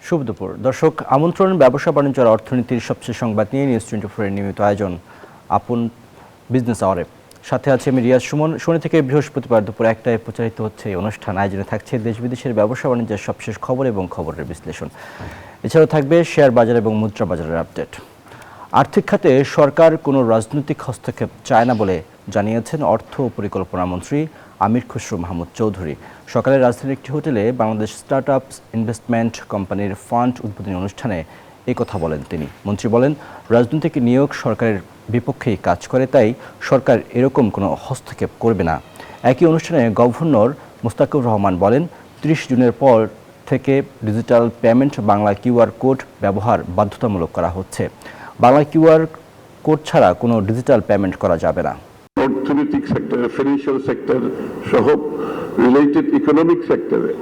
শুভ দুপুর দর্শক, আমন্ত্রণ ব্যবসা বাণিজ্য আর অর্থনীতির সবচেয়ে সংবাদ নিয়ে নিউজ 24 এর নিয়মিত আয়োজন আপন বিজনেস আওয়ারে। সাথে আছে আমি রিয়াজ সুমন। শনি থেকে বৃহস্পতিবার দুপুর 1টায় প্রচারিত হচ্ছে এই অনুষ্ঠান। আয়োজনে থাকছে দেশ বিদেশের ব্যবসা বাণিজ্যের সবশেষ খবর এবং খবরের বিশ্লেষণ। এছাড়াও থাকবে শেয়ার বাজার এবং মুদ্রা বাজারের আপডেট। আর্থিক খাতে সরকার কোনো রাজনৈতিক হস্তক্ষেপ চায় না বলে জানিয়েছেন অর্থ ও পরিকল্পনা মন্ত্রী আমির খসরু মাহমুদ চৌধুরী। সকালে রাজধানীর একটি হোটেলে বাংলাদেশ স্টার্টআপস ইনভেস্টমেন্ট কোম্পানির ফান্ড উদ্বোধনী অনুষ্ঠানে এই কথা বলেন তিনি। মন্ত্রী বলেন, রাজনৈতিক নিয়োগ সরকারের বিপক্ষেই কাজ করে, তাই সরকার এরকম কোনো হস্তক্ষেপ করবে না। একই অনুষ্ঠানে গভর্নর মুস্তাকুর রহমান বলেন, 30 জুনের পর থেকে digital payment Bangla QR code ব্যবহার বাধ্যতামূলক করা হচ্ছে। বাংলা কিউআর কোড ছাড়া কোনো ডিজিটাল পেমেন্ট করা যাবে না। অর্থনৈতিক সেক্টরে, ফিনান্সিয়াল সেক্টর সহ রিলেটেড ইকোনমিক সেক্টরে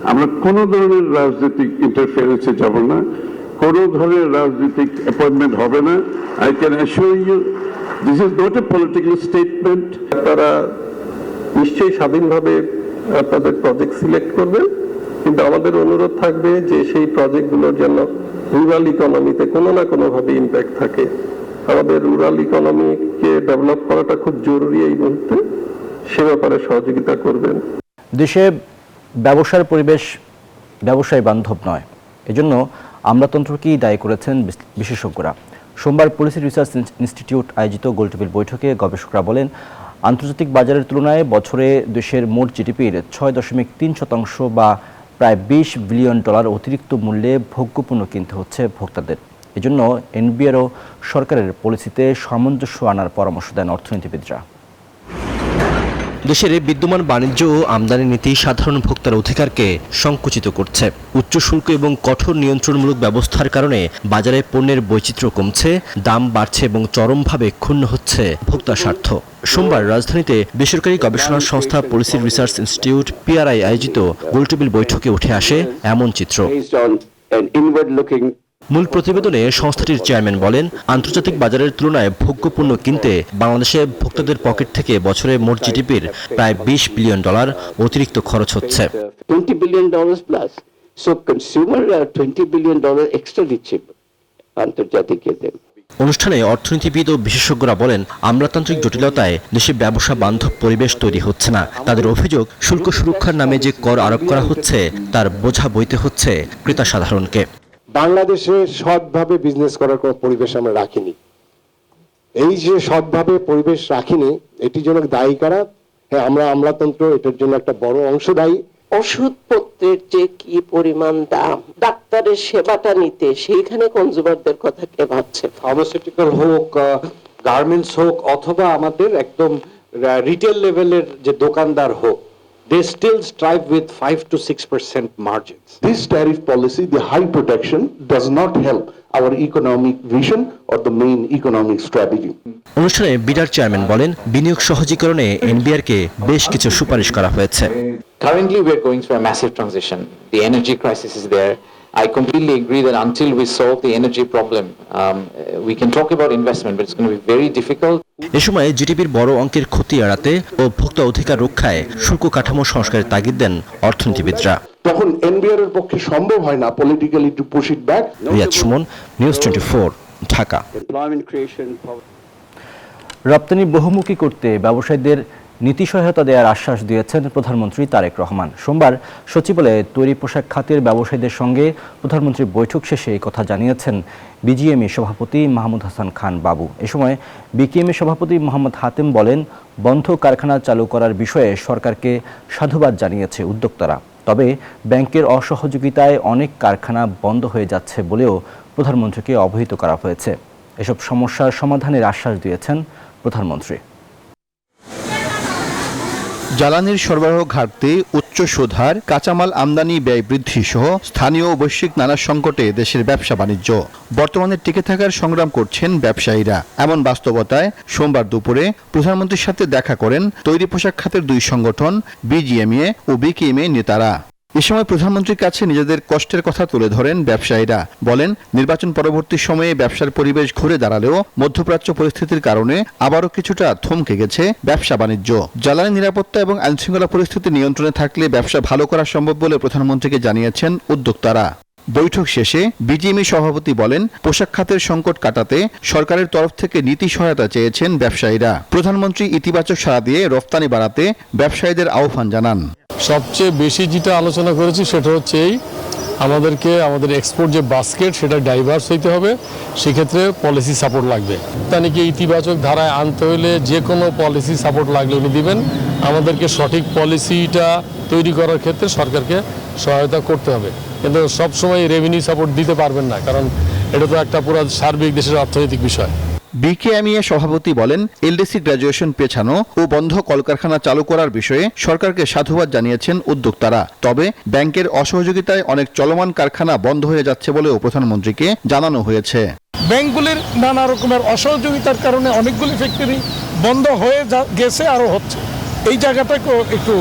আমরা কোনো ধরনের রাজনৈতিক ইন্টারফারেন্সে যাব না, কোনো ধরনের রাজনৈতিক অ্যাপয়েন্টমেন্ট হবে না। I can assure you this is not a political statement. তারা নিশ্চয়ই স্বাধীনভাবে তাদের প্রজেক্ট সিলেক্ট করবেন, কিন্তু আমাদের অনুরোধ থাকবে যে সেই প্রজেক্টগুলোর যেন রুরাল ইকোনমিতে কোনো না কোনোভাবে ইম্প্যাক্ট থাকে। আমাদের রুরাল ইকোনমিকে ডেভেলপ করাটা খুব জরুরি এই মুহূর্তে, সে ব্যাপারে সহযোগিতা করবেন। দেশে ব্যবসার পরিবেশ ব্যবসায় বান্ধব নয়, এজন্য আমলাতন্ত্রকেই দায়ী করেছেন বিশেষজ্ঞরা। সোমবার পলিসি রিসার্চ ইনস্টিটিউট আয়োজিত গোলটেবিল বৈঠকে গবেষকরা বলেন, আন্তর্জাতিক বাজারের তুলনায় বছরে দেশের মোট জিডিপির 6.3% বা প্রায় $20 বিলিয়ন অতিরিক্ত মূল্যে ভোগ্যপণ্য কিনতে হচ্ছে ভোক্তাদের। এজন্য এনবিআর ও সরকারের পলিসিতে সামঞ্জস্য আনার পরামর্শ দেন অর্থনীতিবিদরা। দেশের বিদ্যমান বাণিজ্য ও আমদানি নীতি সাধারণ ভোক্তার অধিকারকে সংকুচিত করছে। উচ্চ শুল্ক এবং কঠোর নিয়ন্ত্রণমূলক ব্যবস্থার কারণে বাজারে পণ্যের বৈচিত্র্য কমছে, দাম বাড়ছে এবং চরমভাবে ক্ষুণ্ণ হচ্ছে ভোক্তা স্বার্থ। সোমবার রাজধানীতে বেসরকারি গবেষণা সংস্থা পলিসি রিসার্চ ইনস্টিটিউট পিআরআই আয়োজিত গোলটেবিল বৈঠকে উঠে আসে এমন চিত্র। মূল প্রতিবেদনে সংস্থাটির চেয়ারম্যান বলেন, আন্তর্জাতিক বাজারের তুলনায় ভোগ্যপণ্য কিনতে বাংলাদেশে ভোক্তাদের পকেট থেকে বছরে মোট জিডিপির প্রায় $20 বিলিয়ন অতিরিক্ত খরচ হচ্ছে। $20 billion plus. So consumer $20 billion extra দিচ্ছে আন্তর্জাতিক ক্ষেত্রে। অনুষ্ঠানে অর্থনীতিবিদ ও বিশেষজ্ঞরা বলেন, আমলাতান্ত্রিক জটিলতায় দেশে ব্যবসা বান্ধব পরিবেশ তৈরি হচ্ছে না। তাদের অভিযোগ, শুল্ক সুরক্ষার নামে যে কর আরোপ করা হচ্ছে তার বোঝা বইতে হচ্ছে ক্রেতা সাধারণকে। বাংলাদেশে সৎভাবে বিজনেস করার কোনো পরিবেশ আমরা রাখিনি। এই যে সৎভাবে পরিবেশ রাখিনি, এটির জন্য দায়ী কারা? হ্যাঁ, আমরা আমলাতন্ত্র এটার জন্য একটা বড় অংশ দায়ী। ওষুধপত্রের যে কি পরিমাণ দাম, ডাক্তারের সেবাটা নিতে সেইখানে কনজিউমারদের কথা কে ভাবছে? ফার্মাসিউটিক্যাল হোক, গার্মেন্টস হোক, অথবা আমাদের একদম রিটেল লেভেলের যে দোকানদার হোক, they still strive with 5 to 6% margins. This tariff policy, the high protection, does not help our economic vision or the main economic strategy. অনুষ্ঠানে বিডার চেয়ারম্যান বলেন, বিনিয়োগ সহজীকরণে এনবিআরকে বেশ কিছু সুপারিশ করা হয়েছে। Currently we are going through a massive transition. The energy crisis is there. I completely agree that until we solve the energy problem, we can talk about investment, but it's going to be very difficult. এ সময় জিডিপির বড় অঙ্কের ক্ষতি এড়াতে ও ভোক্তা অধিকার রক্ষায় শুল্ক কাঠামো সংস্কারের তাগিদ দেন অর্থনীতিবিদরা। তখন এনবিআর এর পক্ষে সম্ভব হয় না politically to push it back. Riaz Sumon, news 24, Dhaka. রপ্তানি বহুমুখী করতে ব্যবসায়ীদের নীতি সহায়তা দেওয়ার আশ্বাস দিয়েছেন প্রধানমন্ত্রী তারেক রহমান। সোমবার সচিবালয়ে তৈরি পোশাক খাতের ব্যবসায়ীদের সঙ্গে প্রধানমন্ত্রী বৈঠক শেষে এই কথা জানিয়েছেন বিজিএমই সভাপতি মাহমুদ হাসান খান বাবু। এ সময় বিকেএমই সভাপতি মোহাম্মদ হাতেম বলেন, বন্ধ কারখানা চালু করার বিষয়ে সরকারকে সাধুবাদ জানিয়েছে উদ্যোক্তারা, তবে ব্যাংকের অসহযোগিতায় অনেক কারখানা বন্ধ হয়ে যাচ্ছে বলেও প্রধানমন্ত্রীকে অবহিত করা হয়েছে। এসব সমস্যার সমাধানের আশ্বাস দিয়েছেন প্রধানমন্ত্রী। জ্বালানির সরবরাহ ঘাটতি, উচ্চ সুদহার, কাঁচামাল আমদানি ব্যয় বৃদ্ধি সহ স্থানীয় ও বৈশ্বিক নানা সংকটে দেশের ব্যবসা বাণিজ্য বর্তমানে টিকে থাকার সংগ্রাম করছেন ব্যবসায়ীরা। এমন বাস্তবতায় সোমবার দুপুরে প্রধানমন্ত্রীর সাথে দেখা করেন তৈরি পোশাক খাতের দুই সংগঠন বিজিএমইএ ও বিকেএমইএ নেতারা। এ সময় প্রধানমন্ত্রীর কাছে নিজেদের কষ্টের কথা তুলে ধরেন ব্যবসায়ীরা। বলেন, নির্বাচন পরবর্তী সময়ে ব্যবসার পরিবেশ ঘুরে দাঁড়ালেও মধ্যপ্রাচ্য পরিস্থিতির কারণে আবারও কিছুটা থমকে গেছে ব্যবসা বাণিজ্য। জ্বালানি নিরাপত্তা এবং আইনশৃঙ্খলা পরিস্থিতি নিয়ন্ত্রণে থাকলে ব্যবসা ভালো করা সম্ভব বলে প্রধানমন্ত্রীকে জানিয়েছেন উদ্যোক্তারা। বৈঠক শেষে বিজিএমই সভাপতি বলেন, পোশাক খাতের সংকট কাটাতে সরকারের তরফ থেকে নীতি সহায়তা চেয়েছেন ব্যবসায়ীরা। প্রধানমন্ত্রী ইতিবাচক সাড়া দিয়ে রফতানি বাড়াতে ব্যবসায়ীদের আহ্বান জানান। সবচেয়ে বেশি যেটা আলোচনা করেছি সেটা হচ্ছে এই আমাদের এক্সপোর্ট যে বাস্কেট সেটা ডাইভার্স হইতে হবে, সেক্ষেত্রে পলিসি সাপোর্ট লাগবে। তানিকে ইতিবাচক ধারায় আনতে হলে যে কোনো পলিসি সাপোর্ট লাগলে উনি দিবেন। আমাদেরকে সঠিক পলিসিটা তৈরি করার ক্ষেত্রে সরকারকে সহায়তা করতে হবে, কিন্তু সবসময় রেভিনিউ সাপোর্ট দিতে পারবেন না, কারণ এটা তো একটা পুরো সার্বিক দেশের অর্থনৈতিক বিষয়। বিকেএমইএ সভাপতি বলেন, এলডিসি গ্র্যাজুয়েশন পেছানো ও বন্ধ কলকারখানা চালু করার বিষয়ে সরকারকে সাধুবাদ জানিয়েছেন উদ্যোক্তারা। তবে ব্যাংকের অসহযোগিতায় অনেক চলমান কারখানা বন্ধ হয়ে যাচ্ছে বলেও প্রধানমন্ত্রীকে জানানো হয়েছে। ব্যাংকগুলির নানা রকমের অসহযোগিতার কারণে অনেকগুলি ফ্যাক্টরি বন্ধ হয়ে গেছে, আরও হচ্ছে। এই জায়গাটাকেও একটু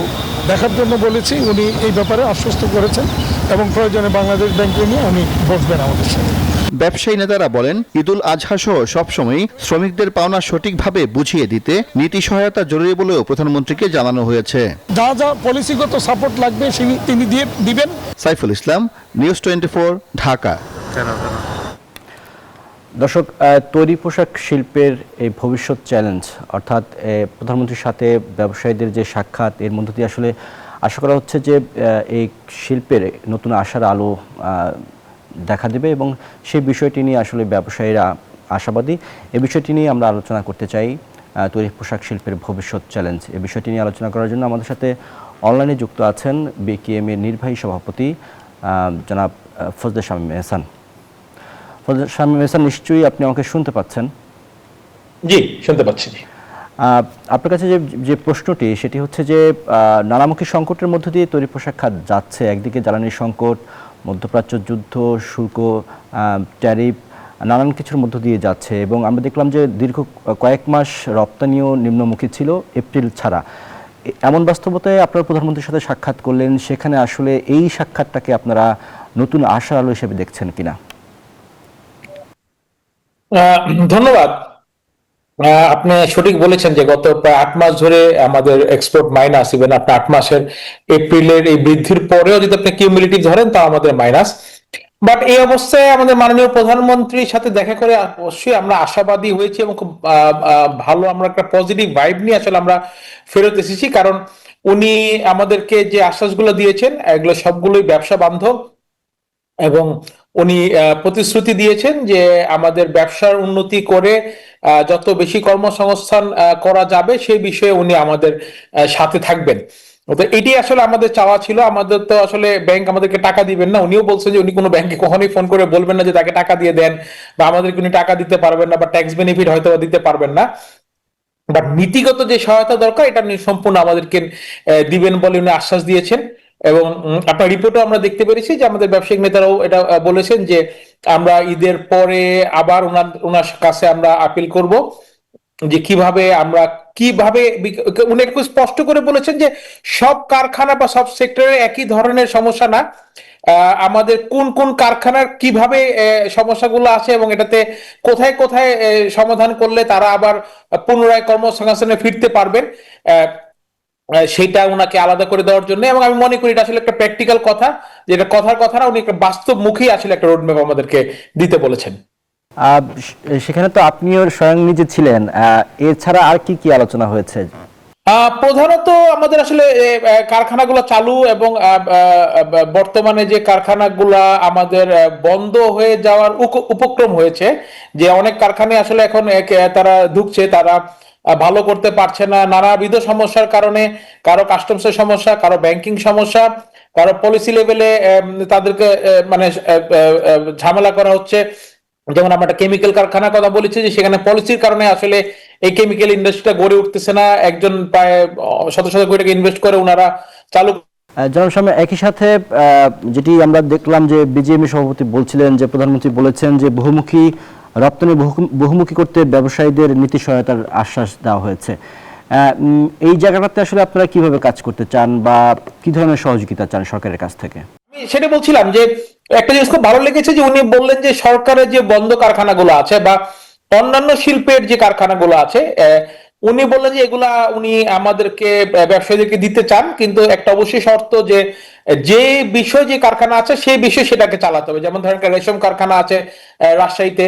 দেখার জন্য বলেছি, উনি এই ব্যাপারে আশ্বস্ত করেছেন এবং প্রয়োজনে বাংলাদেশ ব্যাংকে নিয়ে উনি বসবেন আমাদের সাথে। ব্যবসায়ী নেতারা বলেন, ঈদুল আজহা সহ সবসময় শ্রমিকদের পাওনা সঠিকভাবে বুঝিয়ে দিতে নীতি সহায়তা জরুরি বলেও প্রধানমন্ত্রীকে জানানো হয়েছে। যা যা পলিসিগত সাপোর্ট লাগবে তিনি দিবেন। সাইফুল ইসলাম, নিউজ 24, ঢাকা। দর্শক, তৈরি পোশাক শিল্পের এই ভবিষ্যৎ চ্যালেঞ্জ, অর্থাৎ প্রধানমন্ত্রীর সাথে ব্যবসায়ীদের যে সাক্ষাৎ, এর মধ্য দিয়ে আসলে আশা করা হচ্ছে যে এই শিল্পের নতুন আশার আলো দেখা দেবে এবং সেই বিষয়টি নিয়ে আসলে ব্যবসায়ীরা আশাবাদী। এই বিষয়টি নিয়ে আমরা আলোচনা করতে চাই, তৈরি পোশাক শিল্পের ভবিষ্যৎ চ্যালেঞ্জ। এই বিষয়টি নিয়ে আলোচনা করার জন্য আমাদের সাথে অনলাইনে যুক্ত আছেন বিকেএমইএর নির্বাহী সভাপতি জনাব ফজলে শামীম এহসান। ফজলে শামীম এহসান, নিশ্চয়ই আপনি আমাকে শুনতে পাচ্ছেন? জি, শুনতে পাচ্ছি। আপনার কাছে যে প্রশ্নটি, সেটি হচ্ছে যে নানামুখী সংকটের মধ্য দিয়ে তৈরি পোশাক খাত যাচ্ছে। একদিকে জ্বালানির সংকট, মধ্যপ্রাচ্য যুদ্ধ, শুল্ক, ট্যারিফ, নানান কিছুর মধ্য দিয়ে যাচ্ছে এবং আমরা দেখলাম যে দীর্ঘ কয়েক মাস রপ্তানিও নিম্নমুখী ছিল, এপ্রিল ছাড়া। এমন বাস্তবতায় আপনারা প্রধানমন্ত্রীর সাথে সাক্ষাৎ করলেন, সেখানে আসলে এই সাক্ষাৎটাকে আপনারা নতুন আশার আলো হিসেবে দেখছেন কিনা? ধন্যবাদ। আপনি সঠিক বলেছেন যে গত প্রায় 8 মাস ধরে আমাদের এক্সপোর্ট মাইনাস, ইভেন আপনি 8 মাসের এপ্রিলের এই বৃদ্ধির পরেও যদি আপনি কিউমুলেটিভ ধরেন তা আমাদের মাইনাস। বাট এই অবস্থায় আমাদের মাননীয় প্রধানমন্ত্রীর সাথে দেখা করে অবশ্যই আমরা আশাবাদী হয়েছি এবং খুব ভালো, আমরা একটা পজিটিভ ভাইব নিয়ে আসলে আমরা ফেরত এসেছি। কারণ উনি আমাদেরকে যে আশ্বাসগুলো দিয়েছেন এগুলো সবগুলোই ব্যবসা বান্ধব এবং উনি প্রতিশ্রুতি দিয়েছেন যে আমাদের ব্যবসার উন্নতি করে যত বেশি কর্মসংস্থান করা যাবে সেই বিষয়ে উনি আমাদের সাথে থাকবেন। তো এটি আসলে আমাদের চাওয়া ছিল। আমাদের তো আসলে ব্যাংক আমাদেরকে টাকা দিবেন না, উনিও বলছেন যে উনি কোনো ব্যাংকে কখনোই ফোন করে বলবেন না যে তাকে টাকা দিয়ে দেন বা আমাদেরকে উনি টাকা দিতে পারবেন না বা ট্যাক্স বেনিফিট হয়তো দিতে পারবেন না, বাট নীতিগত যে সহায়তা দরকার এটা উনি সম্পূর্ণ আমাদেরকে দিবেন বলে উনি আশ্বাস দিয়েছেন। এবং আপনার রিপোর্টও আমরা দেখতে পেরেছি যে আমাদের ব্যবসায়িক নেতারাও এটা বলেছেন যে আমরা ঈদের পরে আবার ওনার কাছে আমরা আপিল করব যে কিভাবে উনি একটু স্পষ্ট করে বলেছেন যে সব কারখানা বা সব সেক্টরে একই ধরনের সমস্যা না, আমাদের কোন কোন কারখানার কিভাবে সমস্যাগুলো আছে এবং এটাতে কোথায় কোথায় সমাধান করলে তারা আবার পুনরায় কর্মসংস্থানে ফিরতে পারবেন, সেইটা ওনাকে আলাদা করে দেওয়ার জন্য। এবং আমি মনে করি এটা আসলে একটা প্র্যাকটিক্যাল কথা, যেটা কথার কথা না, উনি একটা বাস্তব মুখী আসলে একটা রোডম্যাপ আমাদেরকে দিতে বলেছেন। সেখানে তো আপনিও স্বয়ং নিজে ছিলেন, এছাড়া আর কি কি আলোচনা হয়েছে? প্রধানত আমাদের আসলে কারখানাগুলো চালু এবং বর্তমানে যে কারখানাগুলা আমাদের বন্ধ হয়ে যাওয়ার উপক্রম হয়েছে, যে অনেক কারখানায় আসলে এখন তারা ঢুকছে, তারা ভালো করতে পারছে না নানাবিধ সমস্যার কারণে, কারো কাস্টমসের সমস্যা, কারো ব্যাংকিং সমস্যা, কারো পলিসি লেভেলে তাদেরকে মানে ঝামেলা করা হচ্ছে। যেমন আমরা একটা কেমিক্যাল কারখানার কথা বলেছি যে সেখানে পলিসির কারণে আসলে এই কেমিক্যাল ইন্ডাস্ট্রিটা গড়ে উঠতেছে না, একজন প্রায় শত শত কোটি টাকা ইনভেস্ট করে ওনারা চালু। জনাব শামীম, একই সাথে যেটি আমরা দেখলাম যে বিজিএমই সভাপতি বলছিলেন যে প্রধানমন্ত্রী বলেছেন যে রপ্তানি বহুমুখী করতে ব্যবসায়ীদের নীতি সহায়তার আশ্বাস দেওয়া হয়েছে। এই জায়গাটাতে আসলে আপনারা কিভাবে কাজ করতে চান বা কি ধরনের সহযোগিতা চান সরকারের কাছ থেকে? সেটা বলছিলাম যে একটা জিনিস খুব ভালো লেগেছে যে উনি বললেন যে সরকারের যে বন্ধ কারখানাগুলো আছে বা অন্যান্য শিল্পের যে কারখানাগুলো আছে, উনি বললেন যে এগুলা উনি আমাদেরকে ব্যবসায়ীদেরকে দিতে চান, কিন্তু একটা অবশ্যই শর্ত যে যে বিষয় যে কারখানা আছে সেই বিষয় সেটাকে চালাতে হবে। যেমন ধরেন রেশম কারখানা আছে রাজশাহীতে,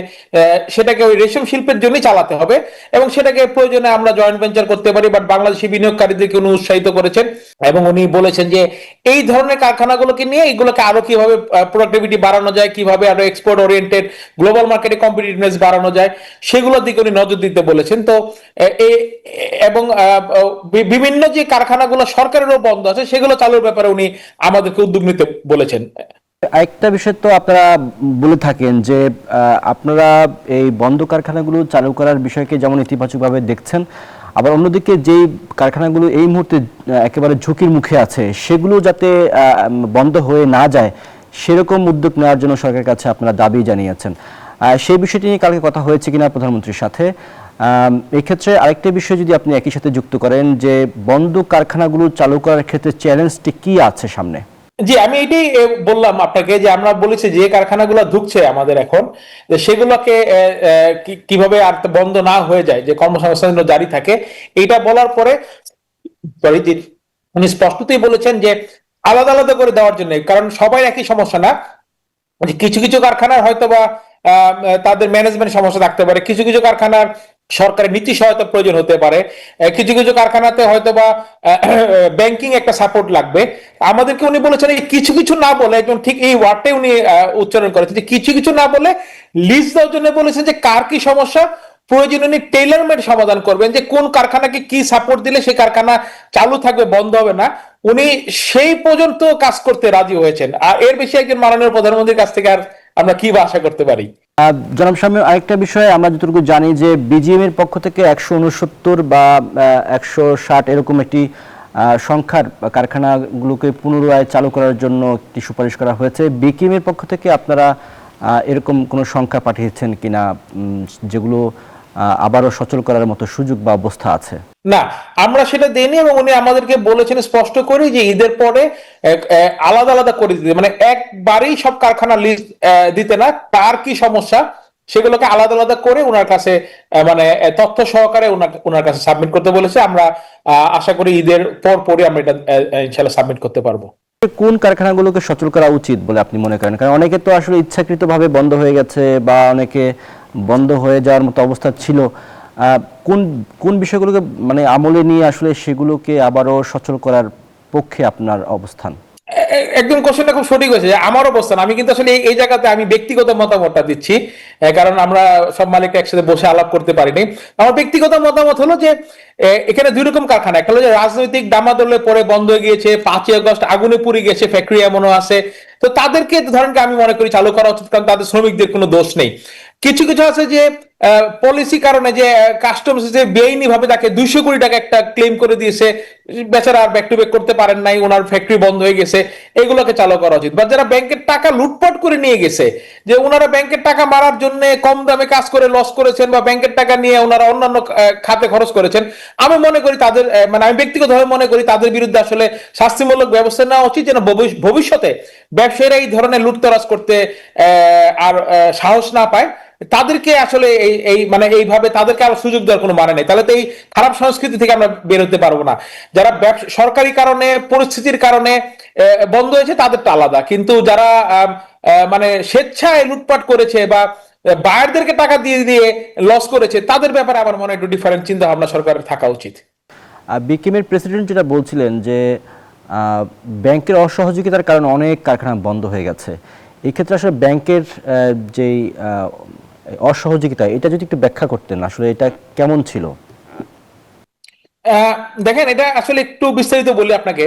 সেটাকে ওই রেশম শিল্পের জন্যই চালাতে হবে এবং সেটাকে প্রয়োজনে আমরা জয়েন্ট ভেঞ্চার করতে পারি। বাট বাংলাদেশি বিনিয়োগকারীদেরকে উনি উৎসাহিত করেছেন এবং উনি বলেছেন যে এই ধরনের কারখানাগুলোকে নিয়ে এগুলোকে আরো কিভাবে প্রোডাক্টিভিটি বাড়ানো যায়, কিভাবে আরো এক্সপোর্ট ওরিয়েন্টেড গ্লোবাল মার্কেটে কম্পিটিটিভনেস বাড়ানো যায় সেগুলোর দিকে উনি নজর দিতে বলেছেন। তো এবং বিভিন্ন যে কারখানাগুলো সরকারেরও বন্ধ আছে সেগুলো চালুর ব্যাপারে উনি আমাদেরকে উদ্যোগ নিতে বলেছেন। একটা বিষয় তো আপনারা বলে থাকেন যে আপনারা এই বন্ধ কারখানাগুলো চালু করার বিষয়কে যেমন ইতিবাচকভাবে দেখছেন, আবার অন্যদিকে যেই কারখানাগুলো এই মুহূর্তে একেবারে ঝুঁকির মুখে আছে সেগুলো যাতে বন্ধ হয়ে না যায় সেরকম উদ্যোগ নেওয়ার জন্য সরকারের কাছে আপনারা দাবি জানিয়েছেন। সেই বিষয়টি নিয়ে কালকে কথা হয়েছে কিনা প্রধানমন্ত্রীর সাথে? এই ক্ষেত্রে আরেকটা বিষয় যদি আপনি একই সাথে যুক্ত করেন যে বন্ধ কারখানাগুলো চালু করার ক্ষেত্রে চ্যালেঞ্জটি কি আছে সামনে? জি, আমি এটাই বললাম আপনাকে যে আমরা বলেছি যে কারখানাগুলো ঢুকছে আমাদের এখন, সেগুলোকে কিভাবে আর বন্ধ না হয়ে যায়, যে কর্মসংস্থান জারি থাকে। এটা বলার পরে উনি স্পষ্টতই বলেছেন যে আলাদা আলাদা করে দেওয়ার জন্য, কারণ সবাই একই সমস্যা না। কিছু কিছু কারখানার হয়তো বা তাদের ম্যানেজমেন্ট সমস্যা থাকতে পারে, কিছু কিছু কারখানার সরকারের নীতি সহায়তা প্রয়োজন হতে পারে, কিছু কিছু কারখানাতে হয়তো বা ব্যাংকিং একটা সাপোর্ট লাগবে। আমাদেরকে উনি বলেছেন এই কিছু কিছু না বলে, একদম ঠিক এই ওয়ার্ডটাই উনি উচ্চারণ করেছেন যে কিছু কিছু না বলে লিস্ট দেওয়ার জন্য বলেছেন যে কার কি সমস্যা প্রয়োজন উনি টেইলর মেড সমাধান করবেন, যে কোন কারখানাকে কি সাপোর্ট দিলে সেই কারখানা চালু থাকবে, বন্ধ হবে না। উনি সেই পর্যন্ত কাজ করতে রাজি হয়েছেন। আর এর বেশি একজন মাননীয় প্রধানমন্ত্রীর কাছ থেকে আর আমরা কি বা আশা করতে পারি? জনাব শামীম, আরেকটা বিষয় আমরা যতটুকু জানি যে বিজিএম এর পক্ষ থেকে 169 বা 160 এরকম একটি সংখ্যার কারখানাগুলোকে পুনরায় চালু করার জন্য একটি সুপারিশ করা হয়েছে। বিকিএম এর পক্ষ থেকে আপনারা এরকম কোনো সংখ্যা পাঠিয়েছেন কিনা যেগুলো আবারও সচল করার মতো সুযোগ বা অবস্থা আছে? না, আমরা সেটা দেইনি এবং উনি আমাদেরকে বলেছেন স্পষ্ট করে যে ঈদের পরে আলাদা আলাদা করে দিতে, মানে একবারেই সব কারখানা লিস্ট দিতে না, কার কি সমস্যা সেগুলোকে আলাদা আলাদা করে ওনার কাছে মানে তথ্য সহকারে ওনার কাছে সাবমিট করতে বলেছে। আমরা আশা করি ঈদের পরে আমরা এটা ইনশাআল্লাহ সাবমিট করতে পারবো। কোন কারখানাগুলোকে সচল করা উচিত বলে আপনি মনে করেন? কারণ অনেকে তো আসলে ইচ্ছাকৃতভাবে বন্ধ হয়ে গেছে বা অনেকে বন্ধ হয়ে যাওয়ার মতো অবস্থা ছিল। কোন কোন বিষয়গুলোকে মানে আমলে নিয়ে আসলে সেগুলোকে আবারও সচল করার পক্ষে আপনার অবস্থান? একদম কোশ্চেনটা খুব সঠিক হয়েছে। আমার অবস্থান, আমি কিন্তু আসলে এই জায়গাতে আমি ব্যক্তিগত মতামতটা দিচ্ছি, কারণ আমরা সব মালিকরা একসাথে বসে আলাপ করতে পারিনি। আমার ব্যক্তিগত মতামত হলো যে এখানে দুই রকম কারখানা, একটা হলো যে রাজনৈতিক ডামাদোলে পরে বন্ধ হয়ে গিয়েছে, 5ই আগস্ট আগুনে পুড়ে গেছে ফ্যাক্টরি এমনও আছে, তো তাদেরকে ধরেন আমি মনে করি চালু করা উচিত, কারণ তাদের শ্রমিকদের কোনো দোষ নেই। কিছু কিছু আছে যে পলিসি কারণে যে কাস্টমস যে বেআইনি ভাবে তাকে 200 কোটি টাকা একটা ক্লেম করে দিয়েছে, বেচারা আর ব্যাক টু ব্যাক করতে পারেন নাই, ওনার ফ্যাক্টরি বন্ধ হয়ে গেছে, এগুলোকে চালু করা উচিত। বা যারা ব্যাংকের টাকা লুটপাট করে নিয়ে গেছে, যে ওনারা ব্যাংকের টাকা মারার জন্য কম দামে কাজ করে লস করেছেন বা ব্যাংকের টাকা নিয়ে ওনারা অন্যান্য খাতে খরচ করেছেন, আমি মনে করি তাদের মানে আমি ব্যক্তিগতভাবে মনে করি তাদের বিরুদ্ধে আসলে শাস্তিমূলক ব্যবস্থা নেওয়া উচিত, যেন ভবিষ্যতে ব্যবসায়ীরা এই ধরনের লুটতরাজ করতে আর সাহস না পায়। তাদেরকে আসলে এই মানে এইভাবে তাদেরকে আরো সুযোগ দেওয়ার কোনো মানে নেই, তাহলে তো এই খারাপ সংস্কৃতি থেকে আমরা বের হতে পারবো না। যারা সরকারি কারণে পরিস্থিতির কারণে বন্ধ হয়েছে তাদেরটা আলাদা, কিন্তু যারা মানে স্বেচ্ছায় লুটপাট করেছে বা বায়ারদেরকে টাকা দিয়ে দিয়ে লস করেছে তাদের ব্যাপারে আমার মনে হয় একটু ডিফারেন্ট চিন্তা ভাবনা সরকারের থাকা উচিত। বিকিএমের প্রেসিডেন্ট যেটা বলছিলেন যে ব্যাংকের অসহযোগিতার কারণে অনেক কারখানা বন্ধ হয়ে গেছে, এই ক্ষেত্রে আসলে ব্যাংকের যেই অসহযোগিতা এটা যদি একটু ব্যাখ্যা করতেন, আসলে এটা কেমন ছিল? দেখেন, এটা আসলে একটু বিস্তারিত বলি আপনাকে,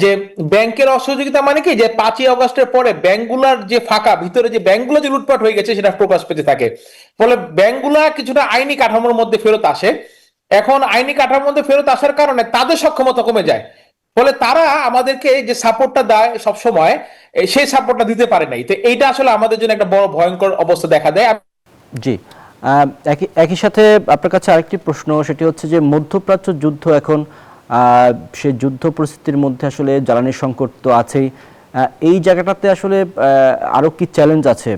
যে ব্যাংকের অসহযোগিতা মানে কি, যে 5ই আগস্টের পরে ব্যাংকগুলার যে ফাঁকা ভিতরে যে ব্যাংকগুলো যে লুটপাট হয়ে গেছে সেটা প্রকাশ পেতে থাকে, ফলে ব্যাংকগুলা কিছুটা আইনি কাঠামোর মধ্যে ফেরত আসে। এখন আইনি কাঠামোর মধ্যে ফেরত আসার কারণে তাদের সক্ষমতা কমে যায়, ফলে তারা আমাদেরকে যে সাপোর্টটা দেয় সবসময় সেই সাপোর্টটা দিতে পারে নাই। তো এইটা আসলে আমাদের জন্য একটা বড় ভয়ঙ্কর অবস্থা দেখা দেয়। জি, একই সাথে আপনার কাছে আরেকটি প্রশ্ন, সেটি হচ্ছে যে মধ্যপ্রাচ্য যুদ্ধ এখন সেই যুদ্ধ পরিস্থিতির মধ্যে আসলে জ্বালানি সংকট তো আছেই, এই জায়গাটাতে আসলে আরো কি চ্যালেঞ্জ আছে,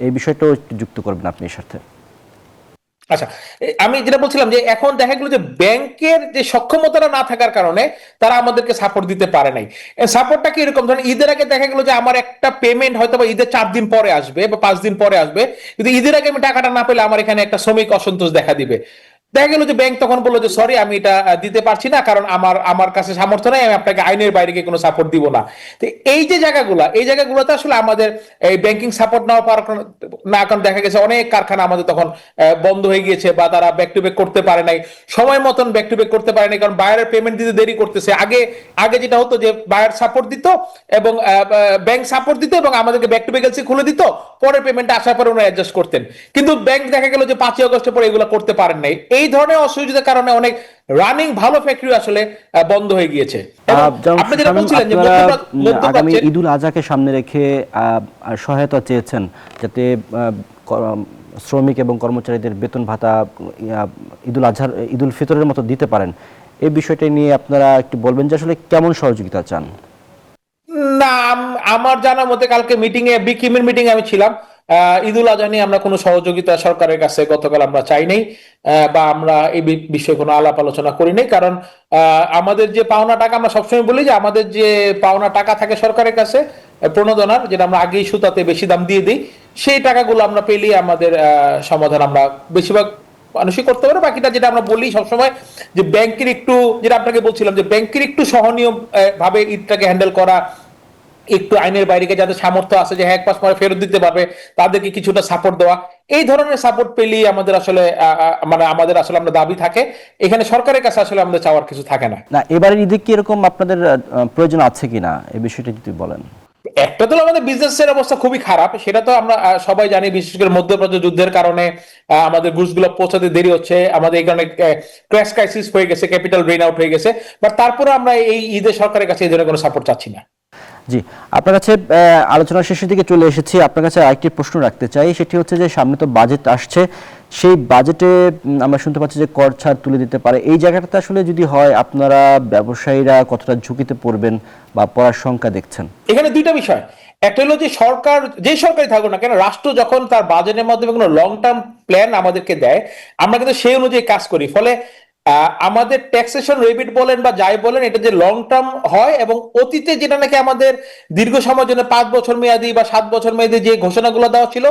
এই বিষয়টাও একটু যুক্ত করবেন আপনি এর সাথে? আচ্ছা, আমি যেটা বলছিলাম যে এখন দেখা গেল যে ব্যাংকের যে সক্ষমতাটা না থাকার কারণে তারা আমাদেরকে সাপোর্ট দিতে পারে নাই। সাপোর্টটা কি এরকম, ধরেন ঈদের আগে দেখা গেল যে আমার একটা পেমেন্ট হয়তো বা ঈদের 4 দিন পরে আসবে বা 5 দিন পরে আসবে, কিন্তু ঈদের আগে আমি টাকাটা না পেলে আমার এখানে একটা শ্রমিক অসন্তোষ দেখা দিবে। দেখা গেল যে ব্যাংক তখন বললো যে সরি আমি এটা দিতে পারছি না, কারণ আমার কাছে সামর্থ্য নেই, আমি আপনাকে আইনের বাইরে গিয়ে কোনো সাপোর্ট দিব না। তো এই যে এই জায়গাগুলোতে আসলে আমাদের এই ব্যাংকিং সাপোর্ট নেওয়া পাওয়ার না, কারণ দেখা গেছে অনেক কারখানা আমাদের তখন বন্ধ হয়ে গিয়েছে বা তারা ব্যাক টু ব্যাক করতে পারে নাই, সময় মতন ব্যাক টু ব্যাক করতে পারে নাই, কারণ বায়ারের পেমেন্ট দিতে দেরি করতেছে। আগে যেটা হতো যে বায়ার সাপোর্ট দিত এবং ব্যাংক সাপোর্ট দিত এবং আমাদেরকে ব্যাক টু ব্যাক এলসি খুলে দিত, পরের পেমেন্টটা আসার পরে ওরা অ্যাডজাস্ট করতেন। কিন্তু ব্যাংক দেখা গেল যে 5 আগস্টের পরে এগুলো করতে পারেন নাই। এই ধরনের অসুবিধার কারণে অনেক রানিং ভালো ফ্যাক্টরি আসলে বন্ধ হয়ে গিয়েছে। আপনি যেটা বলছিলেন যে আগামী ঈদুল আজহাকে সামনে রেখে সহায়তা চেয়েছেন যাতে শ্রমিক এবং কর্মচারীদের বেতন ভাতা ঈদুল ফিতরের মতো দিতে পারেন, এই বিষয়টা নিয়ে আপনারা একটু বলবেন যে আসলে কেমন সহযোগিতা চান? না, আমার জানা মতে কালকে বিকিমের মিটিং আমি ছিলাম, ঈদুল আজহা নিয়ে আমরা কোনো সহযোগিতা সরকারের কাছে গতকাল আমরা চাই নাই বা আমরা এই বিষয়ে কোনো আলাপ আলোচনা করি নাই। কারণ আমাদের যে পাওনা টাকা, আমরা সবসময় বলি যে আমাদের যে পাওনা টাকা থাকে সরকারের কাছে প্রণোদনার, যেটা আমরা আগেই সুতাতে বেশি দাম দিয়ে দিই, সেই টাকাগুলো আমরা পেলেই আমাদের সমাধান আমরা বেশিরভাগ মানুষই করতে পারে। বাকিটা যেটা আমরা বলি সবসময় যে ব্যাংকের একটু, যেটা আপনাকে বলছিলাম যে ব্যাংকের একটু সহনীয় ভাবে ঈদটাকে হ্যান্ডেল করা, একটু আইনের বাইরে যাদের সামর্থ্য আছে যে 1 মাস পরে ফেরত দিতে পারবে তাদেরকে কিছুটা সাপোর্ট দেওয়া, এই ধরনের সাপোর্ট পেলেই আমাদের আসলে আমাদের আসলে আমরা দাবি থাকে, এখানে সরকারের কাছে আসলে আমাদের চাওয়ার কিছু থাকে না। এবারে ঈদে কি এরকম আপনাদের প্রয়োজন আছে কিনা এই বিষয়টা যদি বলেন। একটা তো আমাদের বিজনেসের অবস্থা খুবই খারাপ, সেটা তো আমরা সবাই জানি, বিশেষ করে মধ্যপ্রাচ্য যুদ্ধের কারণে আমাদের গুডসগুলো পৌঁছাতে দেরি হচ্ছে, আমাদের এই কারণে ক্র্যাশ ক্রাইসিস হয়ে গেছে, ক্যাপিটাল ড্রেন আউট হয়ে গেছে। বাট তারপরে আমরা এই ঈদে সরকারের কাছে এই ধরনের কোনো সাপোর্ট চাচ্ছি না। জি, আপনার কাছে আলোচনার শেষের দিকে চলে এসেছি। আপনার কাছে আরেকটি প্রশ্ন রাখতে চাই, সেটি হচ্ছে যে সামনে তো বাজেট আসছে, সেই বাজেটে আমরা শুনতে পাচ্ছি যে কর ছাড় তুলে দিতে পারে। এই জায়গাটাতে আসলে যদি হয় আপনারা ব্যবসায়ীরা কতটা ঝুঁকিতে পড়বেন বা পড়ার সংখ্যা দেখছেন? এখানে দুইটা বিষয়, একটা হলো যে সরকার, যে সরকারই থাকুক না কেন, রাষ্ট্র যখন তার বাজেটের মাধ্যমে কোনো লং টার্ম প্ল্যান আমাদেরকে দেয়, আমরা কিন্তু সেই অনুযায়ী কাজ করি। ফলে আমাদের ট্যাক্সেশন রেবিট বলেন বা যাই বলেন, এটা যে লং টার্ম হয় এবং অতীতে যেটা নাকি আমাদের দীর্ঘ সময়ের জন্য 5 বছর মেয়াদি বা 7 বছর মেয়াদি যে ঘোষণাগুলো দেওয়া ছিল,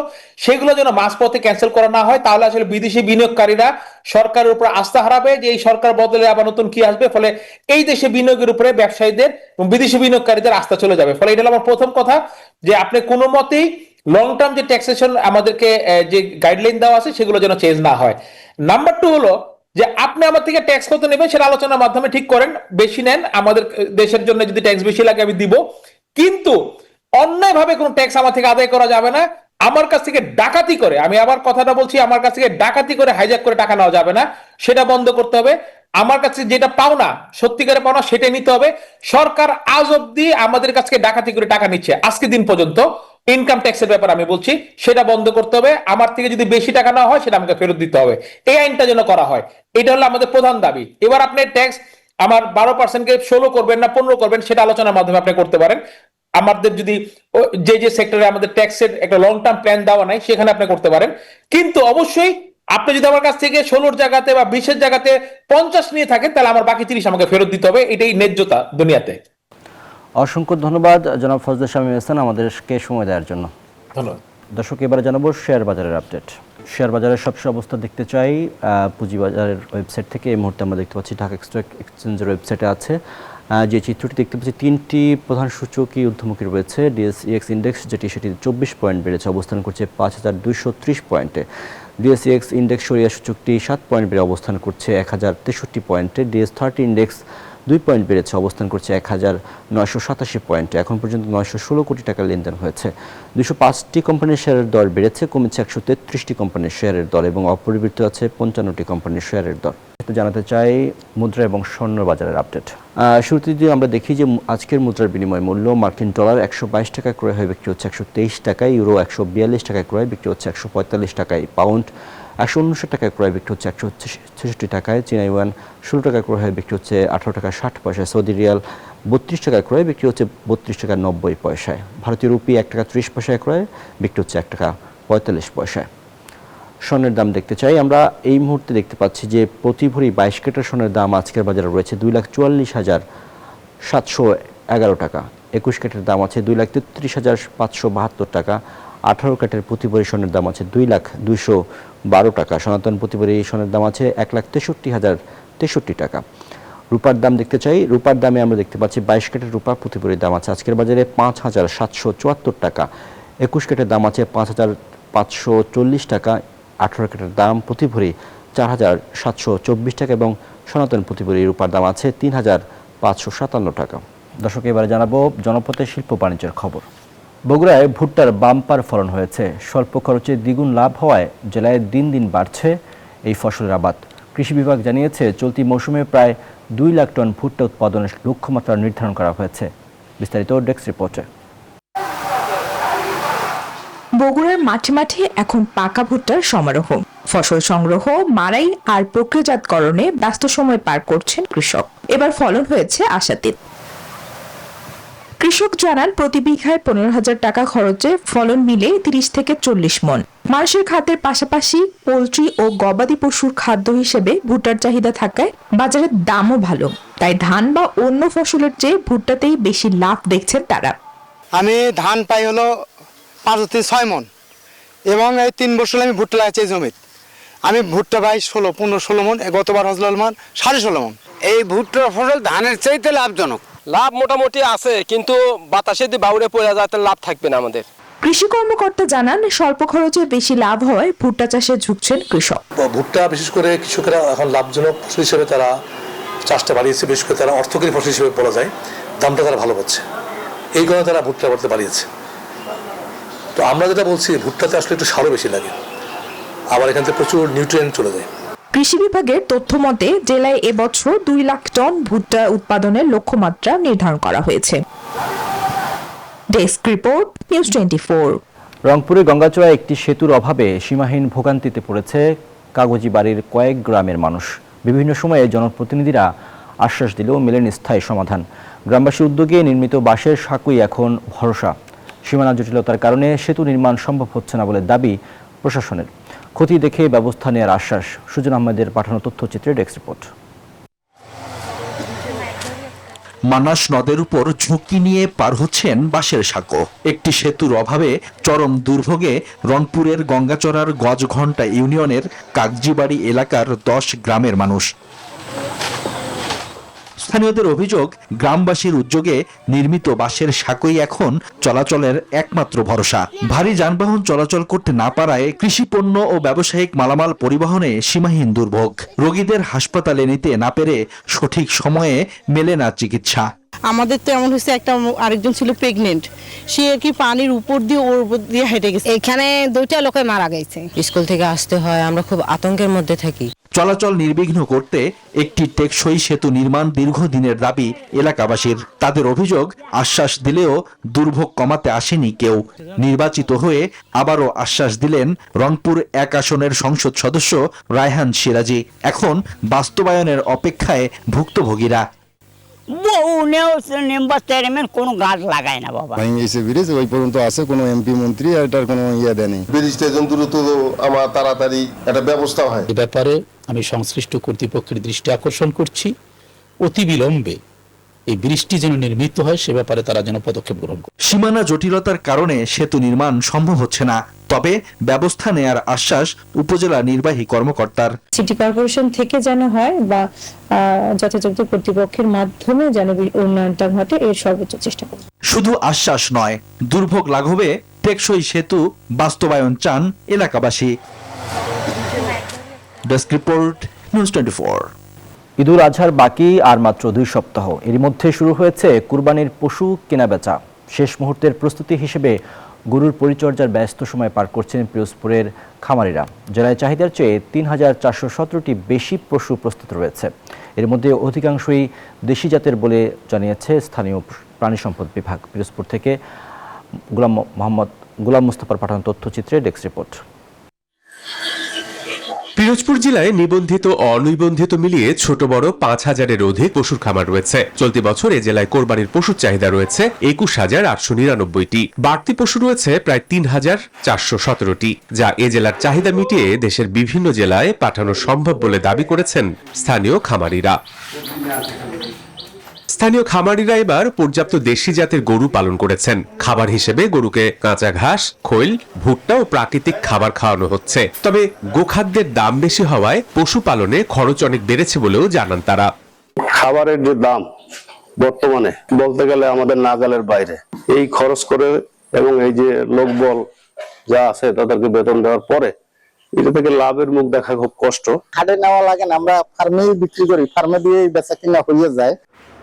সেগুলো যেন মাঝপথে ক্যান্সেল করা না হয়, তাহলে আসলে বিদেশি বিনিয়োগকারীরা সরকারের উপর আস্থা হারাবে যে এই সরকার বদলে আবার নতুন কি আসবে। ফলে এই দেশে বিনিয়োগের উপরে ব্যবসায়ীদের এবং বিদেশি বিনিয়োগকারীদের আস্থা চলে যাবে। ফলে এটা হলো আমার প্রথম কথা, যে আপনি কোনো মতেই লং টার্ম যে ট্যাক্সেশন আমাদেরকে যে গাইডলাইন দেওয়া আছে সেগুলো যেন চেঞ্জ না হয়। নাম্বার 2 হলো যে আপনি আমার থেকে ট্যাক্স কত নেবেন সেটা আলোচনার মাধ্যমে ঠিক করেন, বেশি নেন, আমাদের দেশের জন্য যদি ট্যাক্স বেশি লাগে আমি দিব, কিন্তু অন্যায়ভাবে কোনো ট্যাক্স আমার থেকে আদায় করা যাবে না। আমার কাছ থেকে ডাকাতি করে, আমি আবার কথাটা বলছি, আমার কাছ থেকে ডাকাতি করে হাইজ্যাক করে টাকা নেওয়া যাবে না, সেটা বন্ধ করতে হবে। আমার কাছে যেটা পাওনা, সত্যিকারে পাওনা, সেটাই নিতে হবে। সরকার আজ অব্দি আমাদের কাছ থেকে ডাকাতি করে টাকা নিচ্ছে, আজকে দিন পর্যন্ত ইনকাম ট্যাক্সের ব্যাপার আমি বলছি, সেটা বন্ধ করতে হবে। আমার থেকে যদি বেশি টাকা নেওয়া হয় সেটা আমাকে ফেরত দিতে হবে, এই আইনটা যেন করা হয়, এটা হলো আমাদের প্রধান দাবি। এবার আপনি ট্যাক্স আমার 12%কে 16 করবেন না 15 করবেন, সেটা আলোচনার মাধ্যমে আপনি করতে পারেন। আমাদের যদি যে সেক্টরে আমাদের ট্যাক্সের একটা লং টার্ম প্ল্যান দেওয়া নাই সেখানে আপনি করতে পারেন, কিন্তু অবশ্যই আপনি যদি আমার কাছ থেকে 16 জায়গাতে বা 20 জায়গাতে 50 নিয়ে থাকেন, তাহলে আমার বাকি 30 আমাকে ফেরত দিতে হবে, এটাই ন্যায্যতা দুনিয়াতে। অসংখ্য ধন্যবাদ জনাব ফজলে শামীম এহসান আমাদেরকে সময় দেওয়ার জন্য। ধন্যবাদ। দর্শক, এবারে জানাবো শেয়ার বাজারের আপডেট। শেয়ার বাজারের সবশেষ অবস্থা দেখতে চাই পুঁজিবাজারের ওয়েবসাইট থেকে। এই মুহূর্তে আমরা দেখতে পাচ্ছি ঢাকা স্টক এক্সচেঞ্জের ওয়েবসাইটে আছে যে চিত্রটি দেখতে পাচ্ছি, 3টি প্রধান সূচকই ঊর্ধ্বমুখী রয়েছে। ডিএসইএক্স ইন্ডেক্স সেটি 24 পয়েন্ট বেড়েছে, অবস্থান করছে 5230 পয়েন্টে। ডিএসইএক্স ইন্ডেক্স সরিয়া সূচকটি 7 পয়েন্ট বেড়ে অবস্থান করছে 1063 পয়েন্টে। ডিএস30 ইন্ডেক্স 2 পয়েন্ট বেড়েছে, অবস্থান করছে 1987 পয়েন্টে। এখন পর্যন্ত 916 কোটি টাকা লেনদেন হয়েছে। 205টি কোম্পানির শেয়ারের দর বেড়েছে, কমেছে 133টি কোম্পানির শেয়ারের দর এবং অপরিবর্তিত আছে 55টি কোম্পানির শেয়ারের দর। জানাতে চাই মুদ্রা এবং স্বর্ণ বাজারের আপডেট। শুরুতে যদি আমরা দেখি যে আজকের মুদ্রার বিনিময় মূল্য, মার্কিন ডলার 122 টাকায় ক্রয় হয়ে বিক্রি হচ্ছে 123 টাকায়, ইউরো 142 টাকায় ক্রয় বিক্রি হচ্ছে 145 টাকায়, পাউন্ড 159 টাকায় ক্রয় বিক্রি হচ্ছে 166 টাকায়, চীনা ইউয়ান 16 টাকায় ক্রয় হয়ে বিক্রি হচ্ছে 18 টাকা 60 পয়সায়, সৌদি রিয়াল 32 টাকায় ক্রয় বিক্রি হচ্ছে 32 টাকা 90 পয়সায়, ভারতীয় রুপি 1 টাকা 30 পয়সায় ক্রয় বিক্রি হচ্ছে 1 টাকা 45 পয়সায়। স্বর্ণের দাম দেখতে চাই। আমরা এই মুহূর্তে দেখতে পাচ্ছি যে প্রতি ভরি 22 ক্যারেটের স্বর্ণের দাম আজকের বাজারে রয়েছে 2,44,711 টাকা। 21 ক্যারেটের দাম আছে 2,33,572 টাকা। 18 ক্যারেটের প্রতি ভরি স্বর্ণের দাম আছে 2,02,12 টাকা। সনাতন প্রতি ভরি স্বর্ণের দাম আছে 1,63,063 টাকা। রূপার দাম দেখতে চাই। রূপার দামে আমরা দেখতে পাচ্ছি 22 ক্যারেটের রূপা প্রতি ভরির দাম আছে আজকের বাজারে 5,774 টাকা। 21 ক্যারেটের দাম আছে 5,540 টাকা। 18 ক্যারেটের দাম প্রতি ভরি 4,724 টাকা এবং সনাতন প্রতি ভরি রূপার দাম আছে 3,557 টাকা। দর্শক, এবারে জানাবো জনপথের শিল্প বাণিজ্যের খবর। বগুড়ায় ভুট্টার বাম্পার ফলন হয়েছে। স্বল্প খরচে দ্বিগুণ লাভ হওয়ায় জেলায় দিন দিন বাড়ছে এই ফসলের আবাদ। কৃষি বিভাগ জানিয়েছে চলতি মৌসুমে প্রায় 2 লাখ টন ভুট্টা উৎপাদনের লক্ষ্যমাত্রা নির্ধারণ করা হয়েছে। বিস্তারিত ডেস্ক রিপোর্টে। বগুড়ার মাঠে মাঠে এখন পাকা ভুট্টার সমারোহ। ফসল সংগ্রহ, মাড়াই আর প্রক্রিয়াজাতকরণে ব্যস্ত সময় পার করছেন কৃষক। এবার ফলন হয়েছে আশাতীত। কৃষক জানান প্রতি বিঘায় 15,000 টাকা খরচে ফলন মিলে 30 থেকে 40 মণ। মানুষের খাদ্যের পাশাপাশি পোলট্রি ও গবাদি পশুর খাদ্য হিসেবে ভুট্টার চাহিদা থাকায় বাজারের দামও ভালো। তাই ধান বা অন্য ফসলের চেয়ে ভুট্টাতেই বেশি লাভ দেখছেন তারা। আমি ধান পাই হলো 5 থেকে 6 মণ এবং এই 3 বছর আমি ভুট্টা লাগাচ্ছি এই জমিতে। আমি ভুট্টা পাই 15-16 মণ, গতবার হজল মান 16.5 মণ। এই ভুট্টার ফসল ধানের চাইতে লাভজনক। লাভ মোটামুটি আছে, কিন্তু বাতাসে যদি বাউরে পড়ে যায় তাহলে লাভ থাকবে না আমাদের। কৃষি কর্মকর্তা জানান স্বল্প খরচে বেশি লাভ হওয়ায় ভুট্টা চাষে ঝুঁকছেন কৃষক। ভুট্টা বিশেষ করে কৃষকেরা এখন লাভজনক ফসল হিসেবে তারা চাষটা বাড়িয়েছে, বিশেষ করে তারা অর্থকরী ফসল হিসেবে বলা যায়, দামটা তারা ভালো পাচ্ছে, এই কারণে তারা ভুট্টা করতে বাড়িয়েছে। তো আমরা যেটা বলছি, ভুট্টাতে আসলে একটু সারও বেশি লাগে, আবার এখান থেকে প্রচুর নিউট্রিয়েন্ট চলে যায়। কৃষি বিভাগের তথ্য মতে জেলায় এবছর 2 লাখ টন ভুট্টা উৎপাদনের লক্ষ্যমাত্রা নির্ধারণ করা হয়েছে। Desk report, news 24। রংপুরের গঙ্গাচড়ায় একটি সেতুর অভাবে সীমাহীন ভোগান্তিতে পড়েছে কাগজি বাড়ির কয়েক গ্রামের মানুষ। বিভিন্ন সময়ে জনপ্রতিনিধিরা আশ্বাস দিলেও মেলেনি স্থায়ী সমাধান। গ্রামবাসীর উদ্যোগে নির্মিত বাঁশের সাঁকুই এখন ভরসা। সীমানা জটিলতার কারণে সেতু নির্মাণ সম্ভব হচ্ছে না বলে দাবি প্রশাসনের। ক্ষতি দেখে ব্যবস্থা নেওয়ার আশ্বাস। সুজন আহমেদের পাঠানো তথ্যচিত্রে ডেস্ক রিপোর্ট। মানাস নদের উপর ঝুঁকি নিয়ে পার হচ্ছেন বাঁশের সাঁকো। একটি সেতুর অভাবে চরম দুর্ভোগে রংপুরের গঙ্গাচড়ার গজঘণ্টা ইউনিয়নের কাগজিবাড়ি এলাকার 10 গ্রামের মানুষ। স্থানীয়দের অভিযোগ, গ্রামবাসীর উদ্যোগে নির্মিত বাঁশের সাঁকোই এখন চলাচলের একমাত্র ভরসা। ভারী যানবাহন চলাচল করতে না পারায় কৃষিপণ্য ও ব্যবসায়িক মালামাল পরিবহনে সীমাহীন দুর্ভোগ। রোগীদের হাসপাতালে নিতে না পেরে সঠিক সময়ে মেলে না চিকিৎসা। আমাদের তো এমন হয়েছে, একটা আরেকজন ছিল প্রেগনেন্ট, সে কি পানির উপর দিয়ে ওর উপর দিয়ে হেঁটে গেছে। এখানে 2টা লোকে মারা গেছে। স্কুল থেকে আসতে হয়, আমরা খুব আতঙ্কের মধ্যে থাকি। চলাচল নির্বিঘ্ন করতে একটি টেকসই সেতু নির্মাণ দীর্ঘদিনের দাবি এলাকাবাসীর। তাদের অভিযোগ, আশ্বাস দিলেও দুর্ভোগ কমাতে আসেনি কেউ। নির্বাচিত হয়ে আবারও আশ্বাস দিলেন রংপুর 1 আসনের সংসদ সদস্য রায়হান সিরাজি। এখন বাস্তবায়নের অপেক্ষায় ভুক্তভোগীরা। কোনো গাছ লাগায় না বাবা। ব্রিজ ওই পর্যন্ত আছে, কোনো এমপি মন্ত্রী এটার কোনো ইয়ে দেয়নি। ব্রিজটা যেন দ্রুত আমার তাড়াতাড়ি একটা ব্যবস্থা হয়। এ ব্যাপারে আমি সংশ্লিষ্ট কর্তৃপক্ষের দৃষ্টি আকর্ষণ করছি, অতি বিলম্বে এই ব্রিজটি যেন নির্মিত হয় সে ব্যাপারে তারা যেন পদক্ষেপ গ্রহণ করে। সীমানা জটিলতার কারণে সেতু নির্মাণ সম্ভব হচ্ছে না, তবে ব্যবস্থা নেয়ার আশ্বাস উপজেলা নির্বাহী কর্মকর্তার। সিটি কর্পোরেশন থেকে যেন হয় বা যথাযথ কর্তৃপক্ষের মাধ্যমে যেন উন্নয়নটা ঘটে, এর সর্বোচ্চ চেষ্টা করব। শুধু আশ্বাস নয়, দুর্ভোগ লাঘবে টেকসই সেতু বাস্তবায়ন চান এলাকাবাসী। Desk report, news 24। ঈদুল আজহার বাকি আর মাত্র 2 সপ্তাহ। এর মধ্যে শুরু হয়েছে কুরবানির পশু কেনাবেচা। শেষ মুহূর্তের প্রস্তুতি হিসেবে গরুর পরিচর্যার ব্যস্ত সময় পার করছেন পিরোজপুরের খামারিরা। জেলায় চাহিদার চেয়ে 3,417টি বেশি পশু প্রস্তুত রয়েছে। এর মধ্যে অধিকাংশই দেশি জাতের বলে জানিয়েছে স্থানীয় প্রাণী সম্পদ বিভাগ। পিরোজপুর থেকে গোলাম মুস্তাফার পাঠানো তথ্যচিত্রে ডেস্ক রিপোর্ট। পিরোজপুর জেলায় নিবন্ধিত ও অনিবন্ধিত মিলিয়ে ছোট বড় 5,000-এর অধিক পশুর খামার রয়েছে। চলতি বছর এ জেলায় কোরবানির পশুর চাহিদা রয়েছে 21,899টি। বাড়তি পশু রয়েছে প্রায় 3,417টি, যা এ জেলার চাহিদা মিটিয়ে দেশের বিভিন্ন জেলায় পাঠানো সম্ভব বলে দাবি করেছেন স্থানীয় খামারিরা। স্থানীয় খামারিরা এবার পর্যাপ্ত দেশি জাতের গরু পালন করেছেন। খাবার হিসেবে গরুকে কাঁচা ঘাস, খৈল, ভুট্টা ও প্রাকৃতিক খাবার খাওয়ানো হচ্ছে। তবে গোখাদ্যের দাম বেশি হওয়ায় পশুপালনে খরচ অনেক বেড়েছে বলেও জানান তারা। খাবারের যে দাম বর্তমানে বলতে গেলে আমাদের নাগালের বাইরে, এই খরচ করে এবং এই যে লোকবল যা আছে তাদেরকে বেতন দেওয়ার পরে এটা থেকে লাভের মুখ দেখা খুব কষ্ট। হাটে নেওয়া লাগে না, আমরা ফার্মেই বিক্রি করি, ফার্মে দিয়ে বেচা কিনা হয়ে যায়।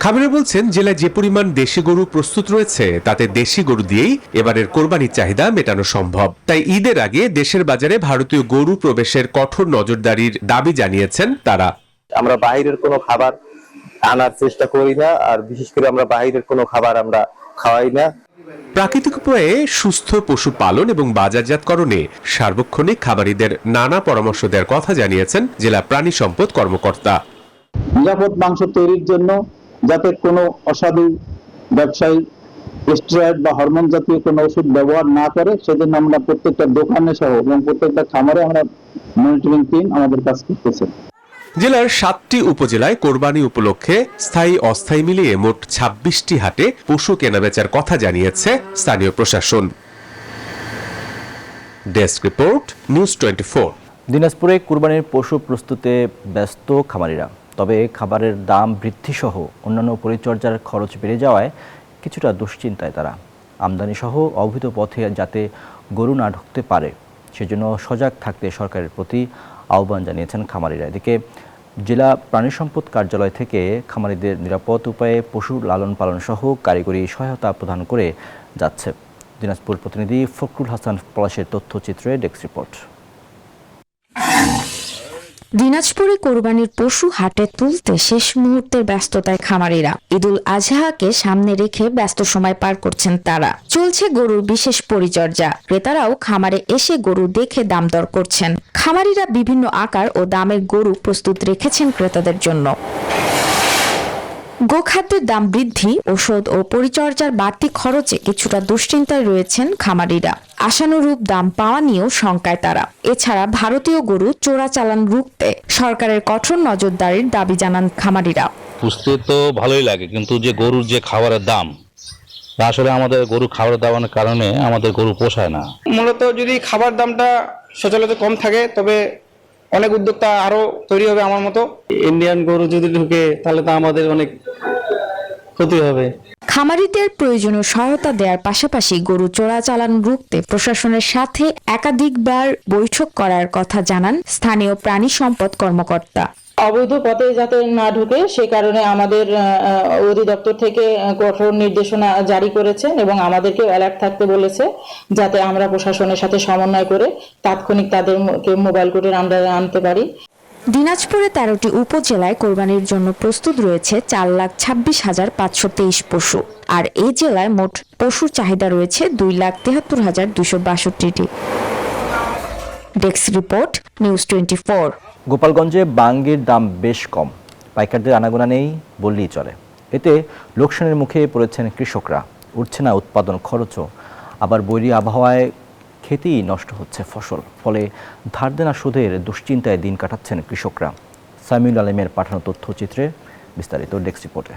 খামারে বলছেন জেলায় যে পরিমাণ দেশি গরু প্রস্তুত রয়েছে তাতে দেশি গরু দিয়েই এবারের কোরবানির চাহিদা মেটানো সম্ভব। তাই ঈদের আগে দেশের বাজারে ভারতীয় গরু প্রবেশের কঠোর নজরদারির দাবি জানিয়েছেন তারা। আমরা বাইরের কোনো খাবার আনার চেষ্টা করি না, আর বিশেষ করে আমরা বাইরের কোনো খাবার আমরা খাওয়াই না। প্রাকৃতিক উপায়ে সুস্থ পশু পালন এবং বাজারজাতকরণে সার্বক্ষণিক খামারিদের নানা পরামর্শ দেওয়ার কথা জানিয়েছেন জেলা প্রাণী সম্পদ কর্মকর্তা। নিরাপদ মাংস তৈরির জন্য যাতে কোনো অসাধু ব্যবসায়ী স্টেরয়েড বা হরমোন জাতীয় কোনো ওষুধ ব্যবহার না করে, সেজন্য আমরা প্রত্যেকটা দোকানে সহ এবং প্রত্যেকটা খামারে আমরা মনিটরিং টিম আমাদের কাজ করতেছে। জেলার 7টি উপজেলায় কোরবানি উপলক্ষে স্থায়ী অস্থায়ী মিলিয়ে মোট 26টি হাটে পশু কেনাবেচার কথা জানিয়েছে স্থানীয় প্রশাসন। Desk report, news 24। দিনাজপুরে কুরবানির পশু প্রস্তুতে ব্যস্ত খামারিরা। তবে খাবারের দাম বৃদ্ধি সহ অন্যান্য পরিচর্যার খরচ বেড়ে যাওয়ায় কিছুটা দুশ্চিন্তায় তারা। আমদানি সহ অবৈধ পথে যাতে গরু না ঢুকতে পারে সেজন্য সজাগ থাকতে সরকারের প্রতি আহ্বান জানিয়েছেন খামারিরা। এদিকে জেলা প্রাণী সম্পদ কার্যালয় থেকে খামারিদের নিরাপদ উপায়ে পশু লালন পালন সহ কারিগরি সহায়তা প্রদান করে যাচ্ছে। দিনাজপুর প্রতিনিধি ফখরুল হাসান পলাশের তথ্যচিত্রে ডেস্ক রিপোর্ট। দিনাজপুরে কোরবানির পশু হাটে তুলতে শেষ মুহূর্তের ব্যস্ততায় খামারিরা। ঈদুল আজহাকে সামনে রেখে ব্যস্ত সময় পার করছেন তারা। চলছে গরুর বিশেষ পরিচর্যা। ক্রেতারাও খামারে এসে গরু দেখে দাম দর করছেন। খামারিরা বিভিন্ন আকার ও দামের গরু প্রস্তুত রেখেছেন ক্রেতাদের জন্য। গোখাদ্যের দাম বৃদ্ধি, ওষুধ ও পরিচর্যার বাড়তি খরচে কিছুটা দুশ্চিন্তায় রয়েছেন খামারিরা। আশানুরূপ দাম পাওয়া নিয়েও শঙ্কায় তারা। এছাড়া ভারতীয় গরু চোরাচালান রুখতে সরকারের কঠোর নজরদারির দাবি জানান খামারিরা। বুঝতে তো ভালোই লাগে, কিন্তু যে গরুর যে খাবারের দাম, আসলে আমাদের গরু খাবার দাবার কারণে আমাদের গরু পোষায় না। মূলত যদি খাবার দামটা সচরাচর কম থাকে তবে অনেক উদ্যোক্তা আরো তৈরি হবে আমার মতো। ইন্ডিয়ান গরু যদি ঢুকে তাহলে তো আমাদের অনেক ক্ষতি হবে। খামারিদের প্রয়োজনীয় সহায়তা দেওয়ার পাশাপাশি গরু চোরাচালান রুখতে প্রশাসনের সাথে একাধিকবার বৈঠক করার কথা জানান স্থানীয় প্রাণী সম্পদ কর্মকর্তা। অবৈধ পথে যাতে না ঢুকে সে কারণে আমাদের অধিদপ্তর থেকে কঠোর নির্দেশনা জারি করেছেন এবং আমাদেরকে অ্যালার্ট থাকতে বলেছে, যাতে আমরা প্রশাসনের সাথে সমন্বয় করে তাৎক্ষণিক তাদেরকে মোবাইল কোর্টের আন্ডারে আনতে পারি। দিনাজপুরে 13টি উপজেলায় কোরবানির জন্য প্রস্তুত রয়েছে 4,26,523 পশু। আর এই জেলায় মোট পশুর চাহিদা রয়েছে 2,73,262টি। Desk report, news 24। গোপালগঞ্জে বাঙ্গির দাম বেশ কম, পাইকারদের আনাগোনা নেই বললেই চলে। এতে লোকসানের মুখে পড়েছেন কৃষকরা। উঠছে না উৎপাদন খরচও, আবার বৈরী আবহাওয়ায় খেতেই নষ্ট হচ্ছে ফসল। ফলে ধার দেনা সুদের দুশ্চিন্তায় দিন কাটাচ্ছেন কৃষকরা। সামিউল আলমের পাঠানো তথ্যচিত্রে বিস্তারিত ডেস্ক রিপোর্টে।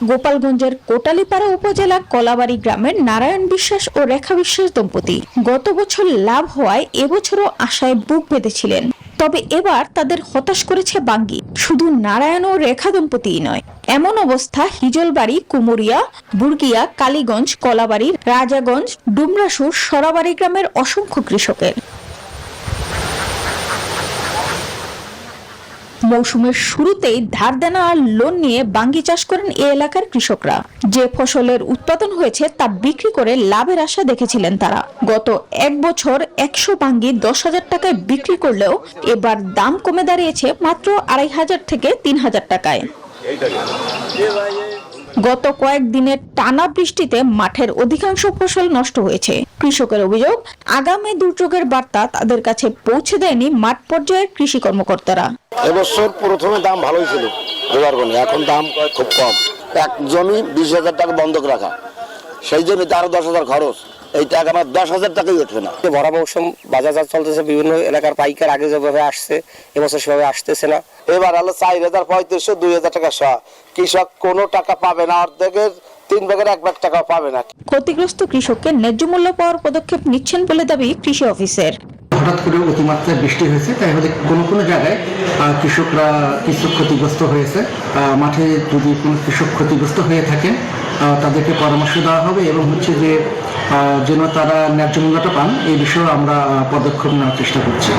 গোপালগঞ্জের কোটালীপাড়া উপজেলা কলাবাড়ি গ্রামের নারায়ণ বিশ্বাস ও রেখা বিশ্বাস দম্পতি গত বছর লাভ হওয়ায় এবছরও আশায় বুক বেঁধেছিলেন। তবে এবার তাদের হতাশ করেছে বাঙ্গি। শুধু নারায়ণ ও রেখা দম্পতিই নয়, এমন অবস্থা হিজলবাড়ি, কুমুরিয়া, বুর্গিয়া, কালীগঞ্জ, কলাবাড়ি, রাজাগঞ্জ, ডুমরাসুর, সরাবাড়ি গ্রামের অসংখ্য কৃষকের। মৌসুমের শুরুতেই ধার দেনা আর লোন নিয়ে বাঙ্গি চাষ করেন এ এলাকার কৃষকরা। যে ফসলের উৎপাদন হয়েছে তা বিক্রি করে লাভের আশা দেখেছিলেন তারা। গত এক বছর 100 বাঙ্গি 10,000 টাকায় বিক্রি করলেও এবার দাম কমে দাঁড়িয়েছে মাত্র 2,500 থেকে 3,000 টাকায়। গত কয়েকদিনের টানা বৃষ্টিতে মাঠের অধিকাংশ ফসল নষ্ট হয়েছে। কৃষকের অভিযোগ, আগামী দুর্যোগের বার্তা তাদের কাছে পৌঁছে দেয়নি মাঠ পর্যায়ের কৃষি কর্মকর্তারা। এবছর প্রথমে দাম ভালোই ছিল, এখন দাম খুব কম। এক জমি 20,000 টাকা বন্ধক রাখা, সেই জমিতে আরো 10,000 খরচ, এই টাকা আমার 10,000 টাকাই উঠবে না। ভরা মৌসুম বাজার চলতেছে, বিভিন্ন এলাকার পাইকার আগে যেভাবে আসছে এবছর সেভাবে আসতেছে না। এবার হলো 4,3500, 2,000 টাকা সহ কৃষক কোনো টাকা পাবে না, অর্ধেকের 3 ভাগের 1 ভাগ টাকা পাবে না। ক্ষতিগ্রস্ত কৃষককে ন্যায্য মূল্য পাওয়ার পদক্ষেপ নিচ্ছেন বলে দাবি কৃষি অফিসের। হঠাৎ করে অতিমাত্রায় বৃষ্টি হয়েছে, তাই হলে কোনো জায়গায় কৃষকরা কিছু ক্ষতিগ্রস্ত হয়েছে। মাঠে যদি কোনো কৃষক ক্ষতিগ্রস্ত হয়ে থাকেন তাদেরকে পরামর্শ দেওয়া হবে এবং হচ্ছে যে যেন তারা ন্যায্য মূল্যটা পান, এই বিষয়ে আমরা পদক্ষেপ নেওয়ার চেষ্টা করছি।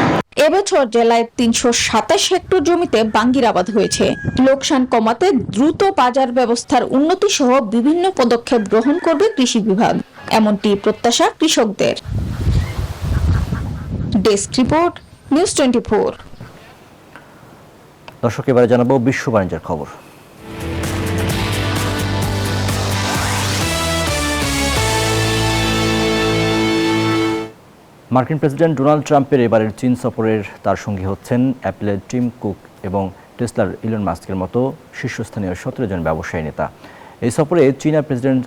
এবছর জেলায় 327 হেক্টর জমিতে বাঙ্গির আবাদ হয়েছে। লোকসান কমাতে দ্রুত বাজার ব্যবস্থার উন্নতি সহ বিভিন্ন পদক্ষেপ গ্রহণ করবে কৃষি বিভাগ, এমনটি প্রত্যাশা কৃষকদের। Desk report, news 24। দর্শক, এবারে জানাবো বিশ্ব বাণিজ্যের খবর। মার্কিন প্রেসিডেন্ট ডোনাল্ড ট্রাম্পের এবারের চীন সফরের তার সঙ্গী হচ্ছেন অ্যাপলের টিম কুক এবং টেসলার ইলন মাস্কের মতো শীর্ষস্থানীয় 17 জন ব্যবসায়ী নেতা। এই সফরে চীনা প্রেসিডেন্ট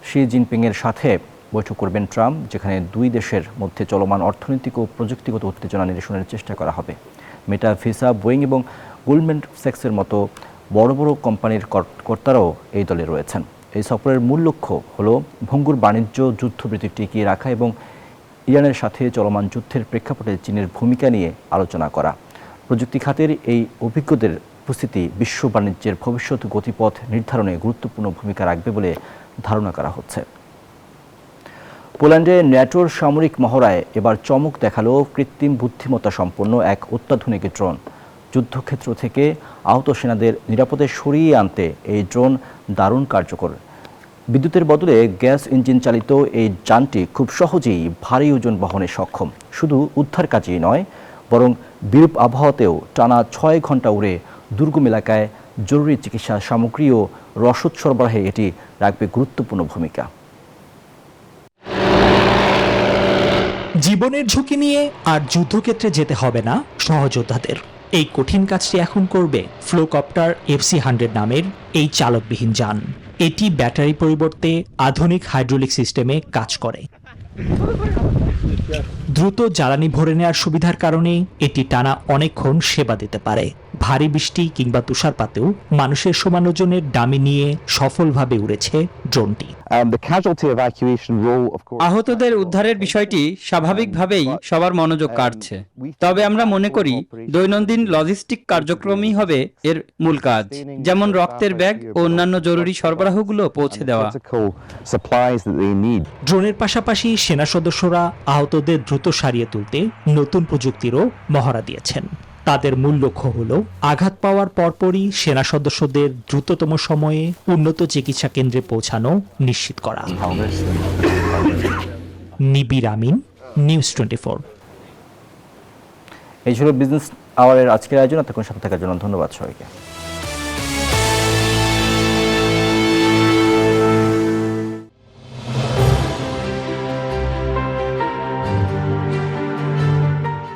শি জিনপিংয়ের সাথে বৈঠক করবেন ট্রাম্প, যেখানে দুই দেশের মধ্যে চলমান অর্থনৈতিক ও প্রযুক্তিগত উত্তেজনা নিরসনের চেষ্টা করা হবে। মেটা, ভিসা, বোয়িং এবং গোল্ডম্যান স্যাক্সের মতো বড় বড় কোম্পানির কর্তারাও এই দলে রয়েছেন। এই সফরের মূল লক্ষ্য হল ভঙ্গুর বাণিজ্য যুদ্ধবৃত্তি টিকিয়ে রাখা এবং ইরানের সাথে চলমান যুদ্ধের প্রেক্ষাপটে চীনের ভূমিকা নিয়ে আলোচনা করা। প্রযুক্তি খাতের এই অভিজ্ঞদের উপস্থিতি বিশ্ব বাণিজ্যের ভবিষ্যৎ গতিপথ নির্ধারণে গুরুত্বপূর্ণ ভূমিকা রাখবে বলে ধারণা করা হচ্ছে। পোল্যান্ডে ন্যাটোর সামরিক মহড়ায় এবার চমক দেখালো কৃত্রিম বুদ্ধিমত্তা সম্পন্ন এক অত্যাধুনিক ড্রোন। যুদ্ধক্ষেত্র থেকে আহত সেনাদের নিরাপদে সরিয়ে আনতে এই ড্রোন দারুণ কার্যকর। বিদ্যুতের বদলে গ্যাস ইঞ্জিন চালিত এই যানটি খুব সহজেই ভারী ওজন বহনে সক্ষম। শুধু উদ্ধার কাজেই নয়, বরং বিরূপ আবহাওয়াতেও টানা 6 ঘন্টা উড়ে দুর্গম এলাকায় জরুরি চিকিৎসা সামগ্রী ও রসদ সরবরাহে এটি রাখবে গুরুত্বপূর্ণ ভূমিকা। জীবনের ঝুঁকি নিয়ে আর যুদ্ধক্ষেত্রে যেতে হবে না সহযোদ্ধাদের। এই কঠিন কাজটি এখন করবে ফ্লোকপ্টার FC-100 নামের এই চালকবিহীন যান। এটি ব্যাটারি পরিবর্তে আধুনিক হাইড্রোলিক সিস্টেমে কাজ করে। দ্রুত জ্বালানি ভরে নেওয়ার সুবিধার কারণে এটি টানা অনেকক্ষণ সেবা দিতে পারে। ভারী বৃষ্টি কিংবা তুষারপাতেও মানুষের সমান ওজনের ডামি নিয়ে সফলভাবে উড়েছে ড্রোনটি। আহতদের উদ্ধারের বিষয়টি স্বাভাবিকভাবেই সবার মনোযোগ কাড়ছে। তবে আমরা মনে করি দৈনন্দিন লজিস্টিক কার্যক্রমই হবে এর মূল কাজ, যেমন রক্তের ব্যাগ ও অন্যান্য জরুরি সরবরাহগুলো পৌঁছে দেওয়া। ড্রোনের পাশাপাশি সেনা সদস্যরা আহতদের দ্রুত সারিয়ে তুলতে নতুন প্রযুক্তিরও মহড়া দিয়েছেন। তাদের মূল লক্ষ্য হল আঘাত পাওয়ার পরপরই সেনা সদস্যদের দ্রুততম সময়ে উন্নত চিকিৎসা কেন্দ্রে পৌঁছানো নিশ্চিত করা। নিবির আমিন, নিউজ 24। এই ছিল বিজনেস আওয়ারের আজকের আয়োজন। এতক্ষণ সাথে থাকার জন্য ধন্যবাদ সবাইকে।